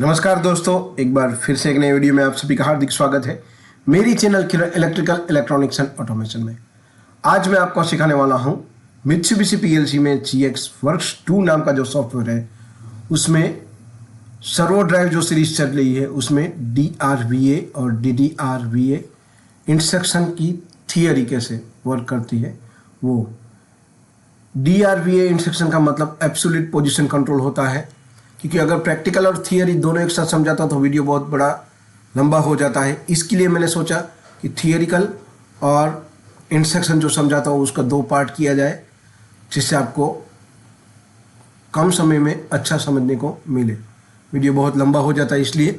नमस्कार दोस्तों, एक बार फिर से एक नए वीडियो में आप सभी का हार्दिक स्वागत है मेरी channel Kiran electrical electronics and automation में। आज मैं आपको सिखाने वाला हूं मित्सुबिशी पीएलसी में GX वर्क्स 2 नाम का जो सॉफ्टवेयर है उसमें सर्वो ड्राइव जो सीरीज चल रही है उसमें DRVA और DDRVA इंस्ट्रक्शन की थियरी कैसे वर्क करती है। वो DRVA इंस्ट्रक्शन का मतलब एब्सोल्यूट पोजीशन कंट्रोल होता है, क्योंकि अगर प्रैक्टिकल और थियरी दोनों एक साथ समझाता तो वीडियो बहुत बड़ा लंबा हो जाता है। इसके लिए मैंने सोचा कि थियरिकल और इंस्ट्रक्शन जो समझाता हूँ उसका 2 पार्ट किया जाए, जिससे आपको कम समय में अच्छा समझने को मिले। वीडियो बहुत लंबा हो जाता है, इसलिए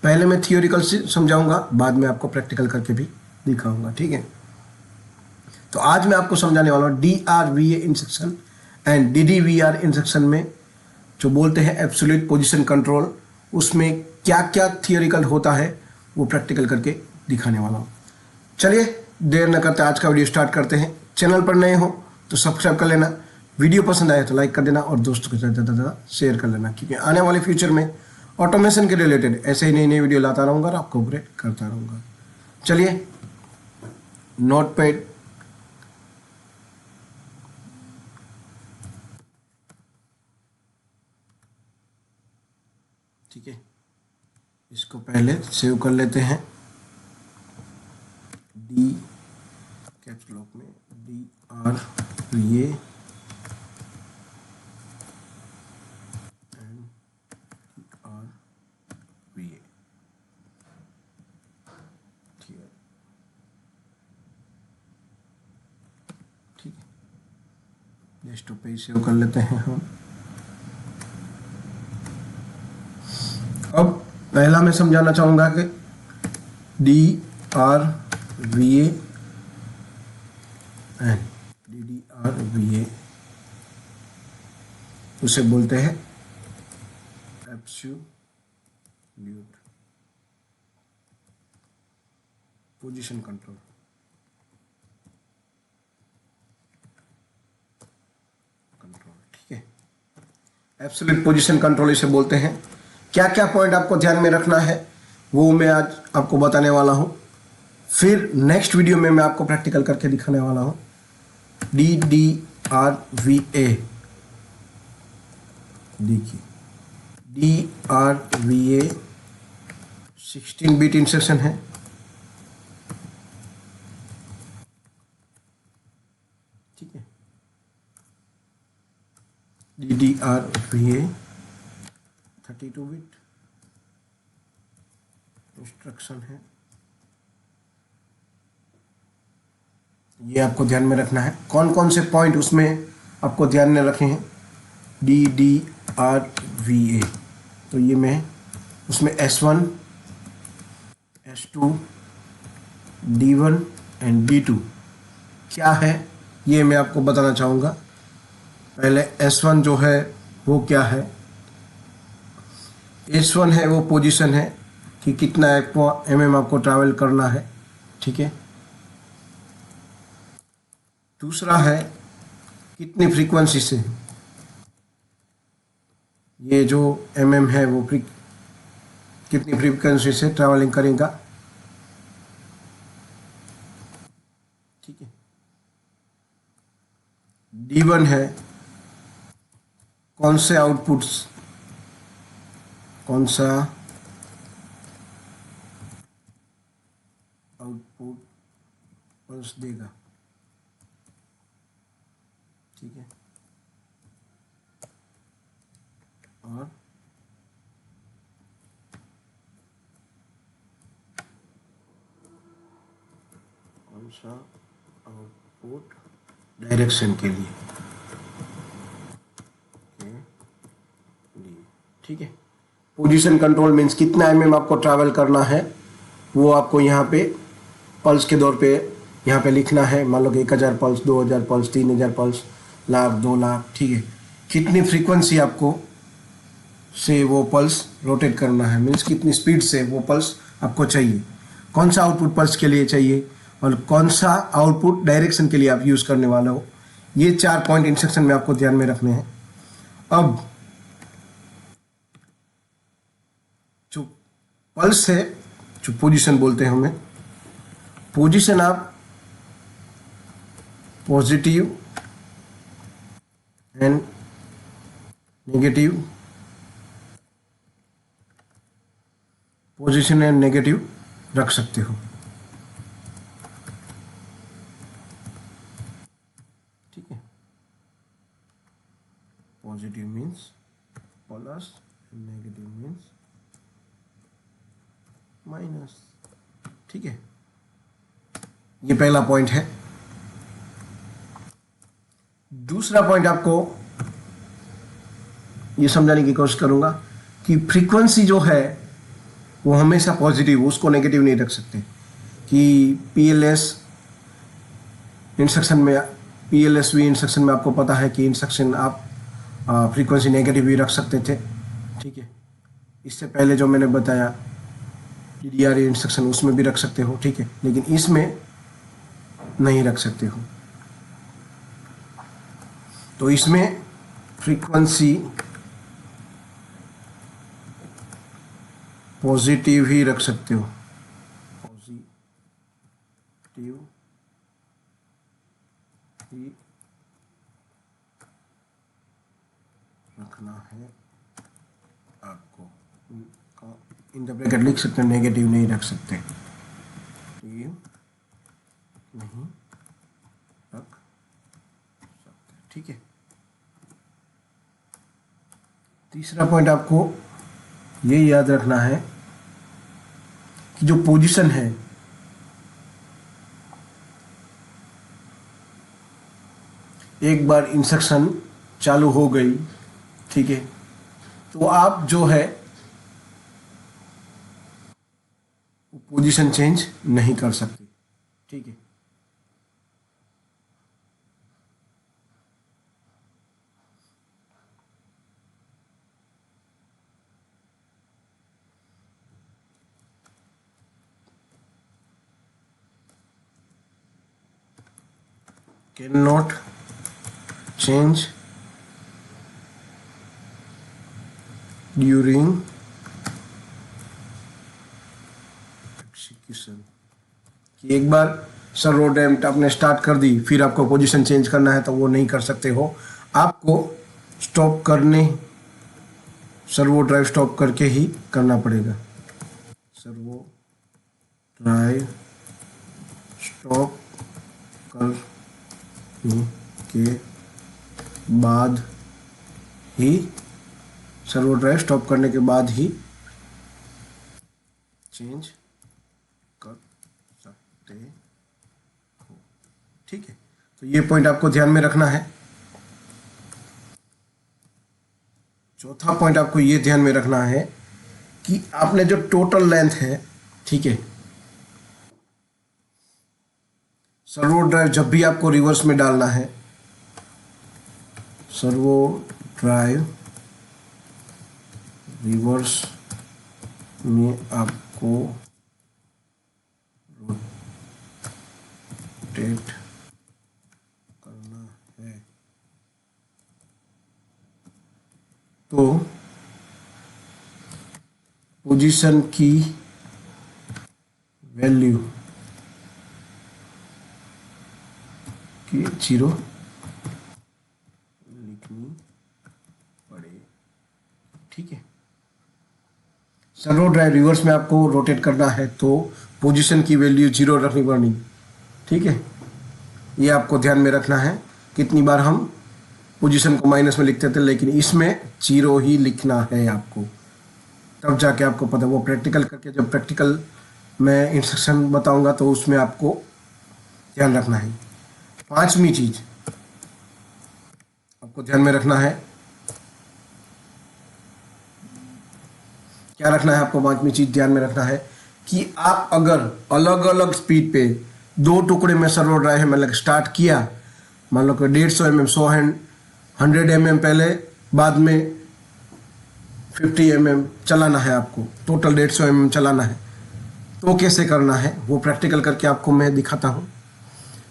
पहले मैं थियोरिकल से समझाऊंगा, बाद में आपको प्रैक्टिकल करके भी दिखाऊंगा। ठीक है, तो आज मैं आपको समझाने वाला हूँ DRVA instruction and DDVR instruction में जो बोलते हैं एब्सोल्यूट पोजीशन कंट्रोल, उसमें क्या क्या थियोरिकल होता है वो प्रैक्टिकल करके दिखाने वाला हूँ। चलिए देर न करते आज का वीडियो स्टार्ट करते हैं। चैनल पर नए हो तो सब्सक्राइब कर लेना, वीडियो पसंद आए तो लाइक कर देना और दोस्तों के साथ ज़्यादा शेयर कर लेना, क्योंकि आने वाले फ्यूचर में ऑटोमेशन के रिलेटेड ऐसे ही नई नई वीडियो लाता रहूँगा और आपको अपडेट करता रहूँगा। चलिए नोट पैड, ठीक है, इसको पहले सेव कर लेते हैं। डी कैप्स लॉक में DRVA एंड DRVA, ठीक है, ठीक है, डेस्कटॉप पे ही सेव कर लेते हैं हम। अब पहला मैं समझाना चाहूँगा कि DRVA एंड DDRVA उसे बोलते हैं एब्सोल्यूट पोजीशन कंट्रोल। ठीक है, एब्सोल्यूट पोजीशन कंट्रोल इसे बोलते हैं। क्या क्या पॉइंट आपको ध्यान में रखना है वो मैं आज आपको बताने वाला हूँ, फिर नेक्स्ट वीडियो में मैं आपको प्रैक्टिकल करके दिखाने वाला हूँ। DDRVA, देखिए DRVA 16 बिट इंस्ट्रक्शन है। ठीक है, DDRVA 32 बिट इंस्ट्रक्शन है। ये आपको ध्यान में रखना है। कौन कौन से पॉइंट उसमें आपको ध्यान में रखे हैं DDRVA, तो ये मैं उसमें S1, S2, D1 and D2 क्या है ये मैं आपको बताना चाहूँगा। पहले S1 जो है वो क्या है। S1 है वो पोजीशन है कि कितना mm आपको ट्रैवल करना है। ठीक है, दूसरा है कितनी फ्रीक्वेंसी से ये जो mm है वो कितनी फ्रीक्वेंसी से ट्रैवलिंग करेगा। ठीक है, D1 है कौन सा आउटपुट पल्स देगा। ठीक है, और कौन सा आउटपुट डायरेक्शन के लिए। ठीक है, पोजीशन कंट्रोल मीन्स कितना mm आपको ट्रैवल करना है वो आपको यहाँ पे पल्स के दौर पे यहाँ पे लिखना है। मान लो कि 1000 pulse, 2000 pulse, 3000 pulse, lakh, 2 lakh. ठीक है, कितनी फ्रीक्वेंसी आपको से वो पल्स रोटेट करना है, मीन्स कितनी स्पीड से वो पल्स आपको चाहिए, कौन सा आउटपुट पल्स के लिए चाहिए और कौन सा आउटपुट डायरेक्शन के लिए आप यूज़ करने वाले हो। ये 4 पॉइंट इंस्ट्रक्शन में आपको ध्यान में रखने हैं। अब पल्स है जो पोजीशन बोलते हैं हमें, पोजीशन आप positive and negative, position and negative रख सकते हो। ठीक है, positive means plus, negative means minus. ठीक है, ये पहला पॉइंट है। दूसरा पॉइंट आपको ये समझाने की कोशिश करूंगा कि फ्रीक्वेंसी जो है वो हमेशा पॉजिटिव, उसको नेगेटिव नहीं रख सकते। कि पीएलएस इंस्ट्रक्शन में, पीएलएसवी इंस्ट्रक्शन में आपको पता है कि इंस्ट्रक्शन आप फ्रीक्वेंसी नेगेटिव भी रख सकते थे। ठीक है, इससे पहले जो मैंने बताया डीडीआर इंस्ट्रक्शन, उसमें भी रख सकते हो। ठीक है, लेकिन इसमें नहीं रख सकते हो। तो इसमें फ्रीक्वेंसी पॉजिटिव ही रख सकते हो, पॉजिटिव ही रखना है आपको। इन द ब्रैकेट लिख सकते हैं, नेगेटिव नहीं रख सकते, ये नहीं रख सकते। ठीक है, तीसरा पॉइंट आपको ये याद रखना है कि जो पोजीशन है, एक बार इंस्ट्रक्शन चालू हो गई, ठीक है, तो आप जो है पोजीशन चेंज नहीं कर सकते। ठीक है, can not change during execution. कि एक बार सर्वो ड्राइव आपने स्टार्ट कर दी, फिर आपको पोजीशन चेंज करना है तो वो नहीं कर सकते हो। आपको स्टॉप करने, सर्वो ड्राइव स्टॉप करके ही करना पड़ेगा। सर्वो ड्राइव स्टॉप करने के बाद ही, सर्वो ड्राइव स्टॉप करने के बाद ही चेंज कर सकते हो। ठीक है, तो ये पॉइंट आपको ध्यान में रखना है। चौथा पॉइंट आपको ये ध्यान में रखना है कि आपने जो टोटल लेंथ है, ठीक है, सर्वो ड्राइव जब भी आपको रिवर्स में डालना है, सर्वो ड्राइव रिवर्स में आपको रोटेट करना है, तो पोजीशन की वैल्यू की 0 लिखनी पड़ेगी। ठीक है, सर्वो ड्राइव रिवर्स में आपको रोटेट करना है तो पोजीशन की वैल्यू 0 रखनी पड़नी। ठीक है, ये आपको ध्यान में रखना है। कितनी बार हम पोजीशन को माइनस में लिखते थे, लेकिन इसमें 0 ही लिखना है आपको, तब जाके आपको पता। वो प्रैक्टिकल करके, जब प्रैक्टिकल मैं इंस्ट्रक्शन बताऊंगा तो उसमें आपको ध्यान रखना है। पांचवी चीज आपको ध्यान में रखना है, क्या रखना है आपको? पांचवी चीज ध्यान में रखना है कि आप अगर अलग अलग स्पीड पे दो टुकड़े में सर्वो ड्राइव है, मतलब स्टार्ट किया, मान लो कि 150 mm, 100 mm पहले, बाद में 50 mm चलाना है आपको, टोटल 150 mm चलाना है, तो कैसे करना है वो प्रैक्टिकल करके आपको मैं दिखाता हूँ।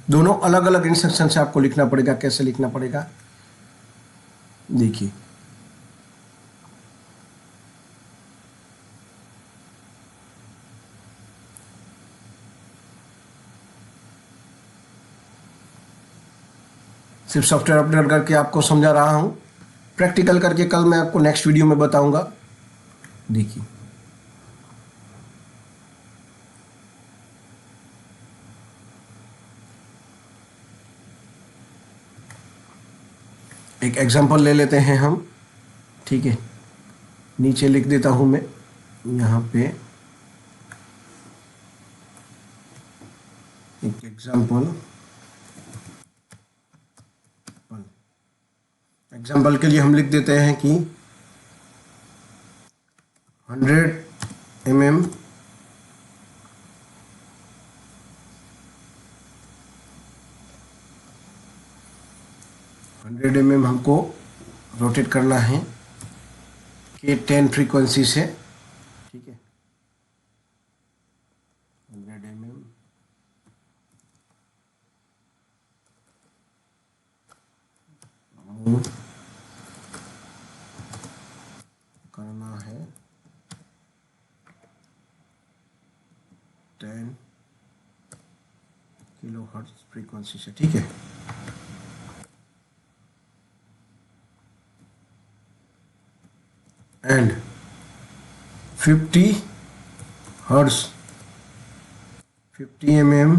दोनों अलग अलग इंस्ट्रक्शन से आपको लिखना पड़ेगा। कैसे लिखना पड़ेगा देखिए। सिर्फ सॉफ्टवेयर अपडेट करके आपको समझा रहा हूँ। प्रैक्टिकल करके कल मैं आपको नेक्स्ट वीडियो में बताऊंगा। देखिए एक एग्जांपल ले लेते हैं हम, ठीक है। नीचे लिख देता हूं मैं यहाँ पे एक एग्जांपल के लिए हम लिख देते हैं कि 100 mm 100 mm हमको रोटेट करना है कि 10 फ्रीक्वेंसी से, ठीक है। 100 mm मूव करना है 10 किलोहर्ट्ज फ्रीक्वेंसी से, ठीक है। एंड 50 हर्ट्ज 50 mm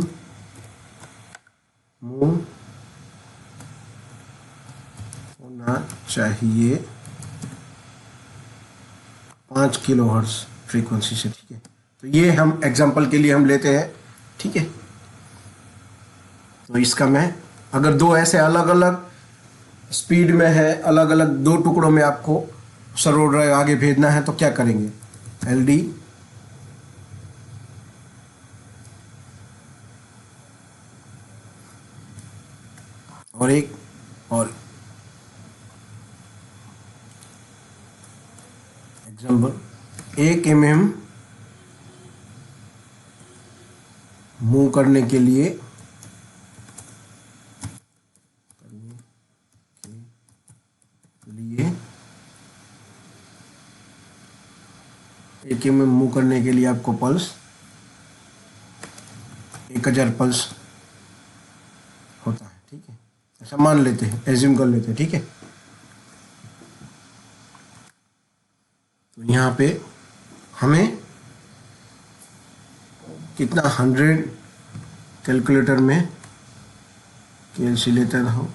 मूव होना चाहिए 5 किलोहर्ट्ज फ्रीक्वेंसी से, ठीक है। तो ये हम एग्जांपल के लिए हम लेते हैं, ठीक है। तो इसका मैं अगर दो ऐसे अलग अलग स्पीड में है, अलग अलग दो टुकड़ों में आपको सर्वो ड्राइव आगे भेजना है तो क्या करेंगे, LD और एक और एग्जांपल 1 mm मूव करने के लिए 1 mm मूव करने के लिए आपको पल्स 1000 पल्स होता है, ठीक है। ऐसा मान लेते हैं, एज्यूम कर लेते हैं, ठीक है। तो यहाँ पे हमें कितना 100 कैलकुलेटर में कैलकुलेटर हो,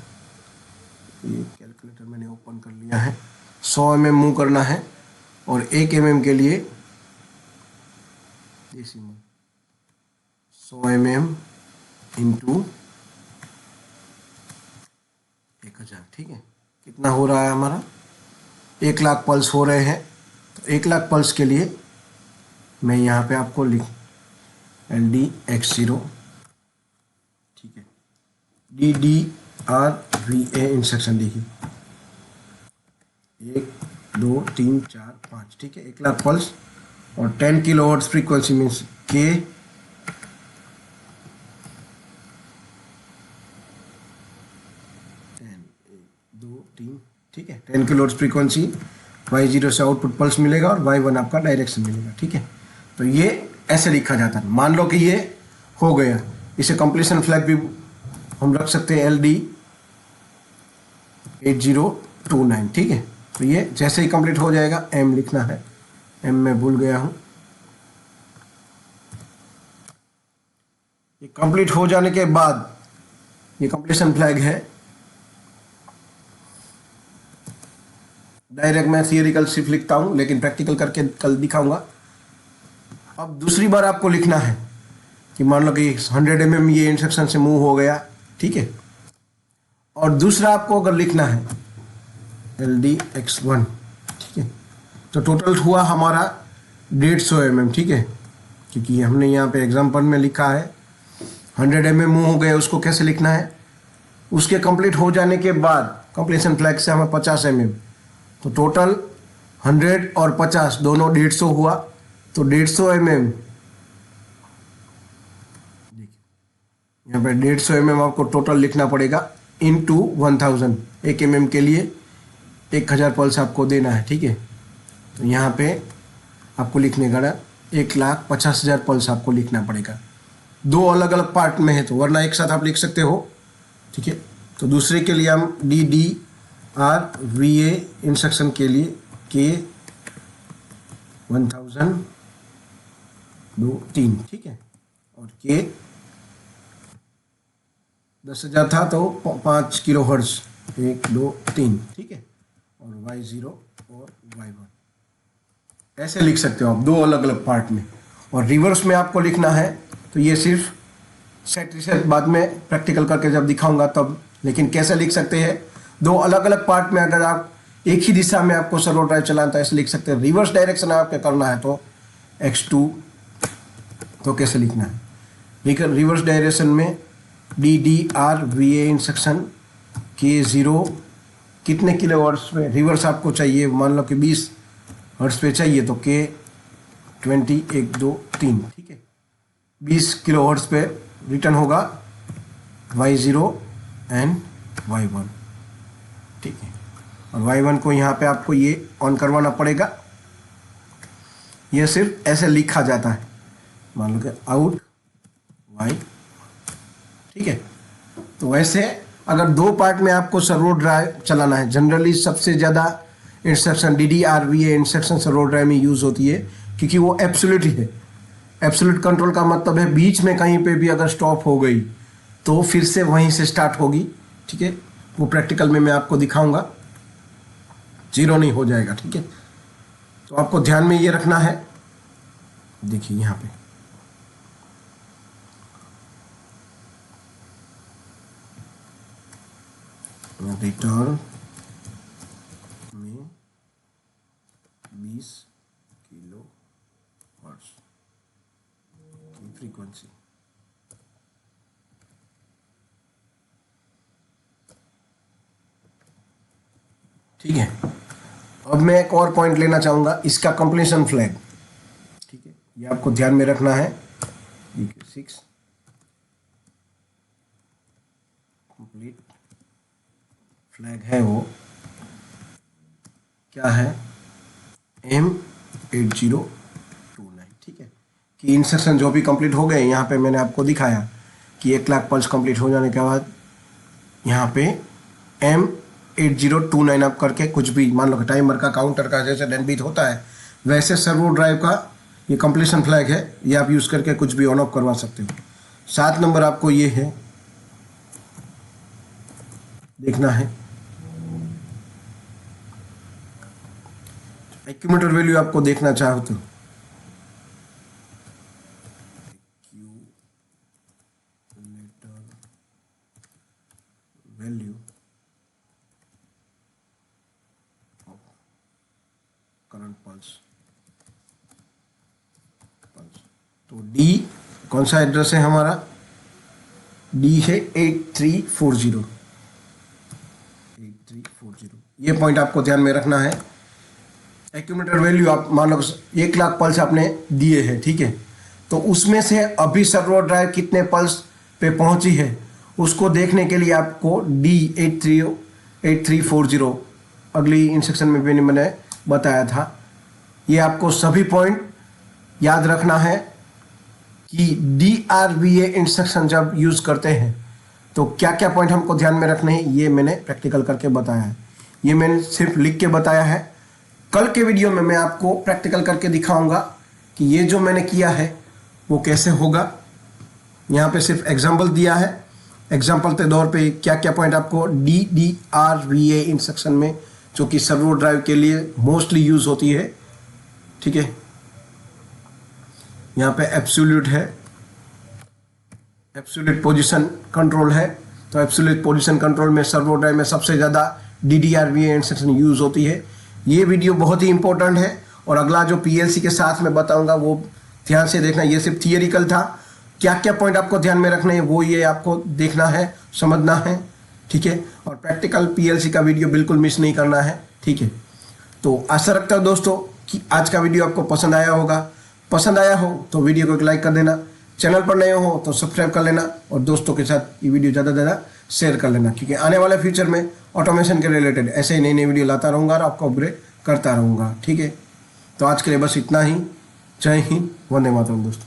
ये कैलकुलेटर मैंने ओपन कर लिया है। 100 mm मूव करना है और 1 mm के लिए डेसिमल 100 mm इंटू 1000, ठीक है। कितना हो रहा है हमारा 1 लाख पल्स हो रहे हैं। तो 1 लाख पल्स के लिए मैं यहाँ पे आपको लिख LDX0, ठीक है। DDRVA इंस्ट्रक्शन देखिए 1 2 3 4 5, ठीक है। 1 लाख पल्स और 10 किलोहर्ट्ज फ्रीक्वेंसी मीन्स K 2 3, ठीक है। 10 किलोहर्ट्ज फ्रीक्वेंसी, Y0 से आउटपुट पल्स मिलेगा और Y1 आपका डायरेक्शन मिलेगा, ठीक है। तो ये ऐसे लिखा जाता है। मान लो कि ये हो गया, इसे कंप्लीशन फ्लैग भी हम रख सकते हैं LD 8029, ठीक है। तो ये जैसे ही कंप्लीट हो जाएगा, M लिखना है, M मैं भूल गया हूं। ये कंप्लीट हो जाने के बाद ये कंप्लीशन फ्लैग है। डायरेक्ट मैं थियरिकल सिर्फ लिखता हूं, लेकिन प्रैक्टिकल करके कल दिखाऊंगा। अब दूसरी बार आपको लिखना है कि मान लो कि 100 mm ये इंस्ट्रक्शन से मूव हो गया, ठीक है। और दूसरा आपको अगर लिखना है LDX1, ठीक है। तो टोटल हुआ हमारा 150 mm, ठीक है। क्योंकि हमने यहाँ पे एग्जाम्पल में लिखा है 100 mm मूव हो गए, उसको कैसे लिखना है, उसके कंप्लीट हो जाने के बाद कंप्लीशन फ्लैग से हमें 50 mm, तो टोटल 100 और 50 दोनों 150 हुआ। तो 150 mm, यहाँ पे 150 mm आपको टोटल लिखना पड़ेगा इंटू 1000। 1 mm के लिए 1000 पल्स आपको देना है, ठीक है। तो यहाँ पे आपको लिखने का 1,50,000 पल्स आपको लिखना पड़ेगा। दो अलग अलग पार्ट में है तो, वरना एक साथ आप लिख सकते हो, ठीक है। तो दूसरे के लिए हम DDRVA इंस्ट्रक्शन के लिए के 1000 2 3, ठीक है, और के 10,000 था तो 5 किलो हर्ट्ज 1 2 3, ठीक है, और Y0 और Y1 ऐसे लिख सकते हो आप दो अलग अलग पार्ट में। और रिवर्स में आपको लिखना है तो ये सिर्फ सेट रिसेट बाद में प्रैक्टिकल करके जब दिखाऊंगा तब, लेकिन कैसे लिख सकते हैं दो अलग अलग पार्ट में। अगर आप एक ही दिशा में आपको सर्वो ड्राइव चलाना तो ऐसे लिख सकते हैं। रिवर्स डायरेक्शन आपको करना है तो X2, तो कैसे लिखना है, लेकिन रिवर्स डायरेक्शन में DDRVA इंस्ट्रक्शन K0 कितने किलो हर्ट्ज पे रिवर्स आपको चाहिए, मान लो कि 20 हर्ट्ज पे चाहिए तो K20 1 2 3, ठीक है, 20 किलो हर्ट्ज पे रिटर्न होगा Y0 एंड Y1, ठीक है, और Y1 को यहाँ पे आपको ये ऑन करवाना पड़ेगा। ये सिर्फ ऐसे लिखा जाता है, मान लो कि आउट Y, ठीक है। तो वैसे अगर दो पार्ट में आपको सर्वो ड्राइव चलाना है, जनरली सबसे ज़्यादा instruction DDRVA instruction servo drive में यूज़ होती है क्योंकि वो एब्सोल्यूट है। एब्सोल्यूट कंट्रोल का मतलब है बीच में कहीं पे भी अगर स्टॉप हो गई तो फिर से वहीं से स्टार्ट होगी, ठीक है, वो प्रैक्टिकल में मैं आपको दिखाऊंगा, जीरो नहीं हो जाएगा, ठीक है। तो आपको ध्यान में ये रखना है, देखिए यहाँ पे रिटर्न में 20 किलो हर्ट्ज की फ्रीक्वेंसी, ठीक है। अब मैं एक और पॉइंट लेना चाहूँगा, इसका कंप्लीशन फ्लैग, ठीक है, ये आपको ध्यान में रखना है। 6 कंप्लीट फ्लैग है वो क्या है, M8029, ठीक है, कि इंस्ट्रक्शन जो भी कंप्लीट हो गए, यहाँ पे मैंने आपको दिखाया कि 1 लाख पल्स कंप्लीट हो जाने के बाद यहाँ पे M8029 आप करके कुछ भी, मान लो कि टाइमर का काउंटर का जैसे 10 बीट होता है वैसे सर्वो ड्राइव का ये कंप्लीशन फ्लैग है, ये आप यूज़ करके कुछ भी ऑन ऑफ करवा सकते हो। 7 नंबर आपको ये है देखना है, एक्यूमुलेटर वैल्यू आपको देखना चाहो तो वैल्यू करंट पल्स, तो डी कौन सा एड्रेस है हमारा, डी है 8340, ये पॉइंट आपको ध्यान में रखना है। एक्यूमुलेटर वैल्यू आप मान लो 1 लाख पल्स आपने दिए हैं, ठीक है, तो उसमें से अभी सर्वो ड्राइव कितने पल्स पे पहुंची है उसको देखने के लिए आपको D8340 अगली इंस्ट्रक्शन में भी मैंने बताया था, ये आपको सभी पॉइंट याद रखना है कि DRVA इंस्ट्रक्शन जब यूज़ करते हैं तो क्या क्या पॉइंट हमको ध्यान में रखने हैं, ये मैंने प्रैक्टिकल करके बताया है, ये मैंने सिर्फ लिख के बताया है। कल के वीडियो में मैं आपको प्रैक्टिकल करके दिखाऊंगा कि ये जो मैंने किया है वो कैसे होगा। यहाँ पे सिर्फ एग्जांपल दिया है, एग्जांपल के तौर पे क्या क्या पॉइंट आपको DDRVA इंस्ट्रक्शन में जो कि सर्वो ड्राइव के लिए मोस्टली यूज़ होती है, ठीक है। यहाँ पे एब्सोल्यूट है, एब्सोल्यूट पोजीशन कंट्रोल है, तो एब्सोल्यूट पोजीशन कंट्रोल में सर्वो ड्राइव में सबसे ज़्यादा DDRVA इंस्ट्रक्शन यूज़ होती है। ये वीडियो बहुत ही इंपॉर्टेंट है और अगला जो PLC के साथ में बताऊंगा वो ध्यान से देखना। ये सिर्फ थियरिकल था, क्या क्या पॉइंट आपको ध्यान में रखने हैं वो ये आपको देखना है, समझना है, ठीक है, और प्रैक्टिकल PLC का वीडियो बिल्कुल मिस नहीं करना है, ठीक है। तो आशा रखता हूँ दोस्तों कि आज का वीडियो आपको पसंद आया होगा। पसंद आया हो तो वीडियो को एक लाइक कर देना, चैनल पर नए हो तो सब्सक्राइब कर लेना और दोस्तों के साथ ये वीडियो ज़्यादा से ज़्यादा शेयर कर लेना, क्योंकि आने वाले फ्यूचर में ऑटोमेशन के रिलेटेड ऐसे ही नई नई वीडियो लाता रहूँगा और आपको अपग्रेड करता रहूँगा, ठीक है। तो आज के लिए बस इतना ही। जय हिंद, वंदे मातरम दोस्तों।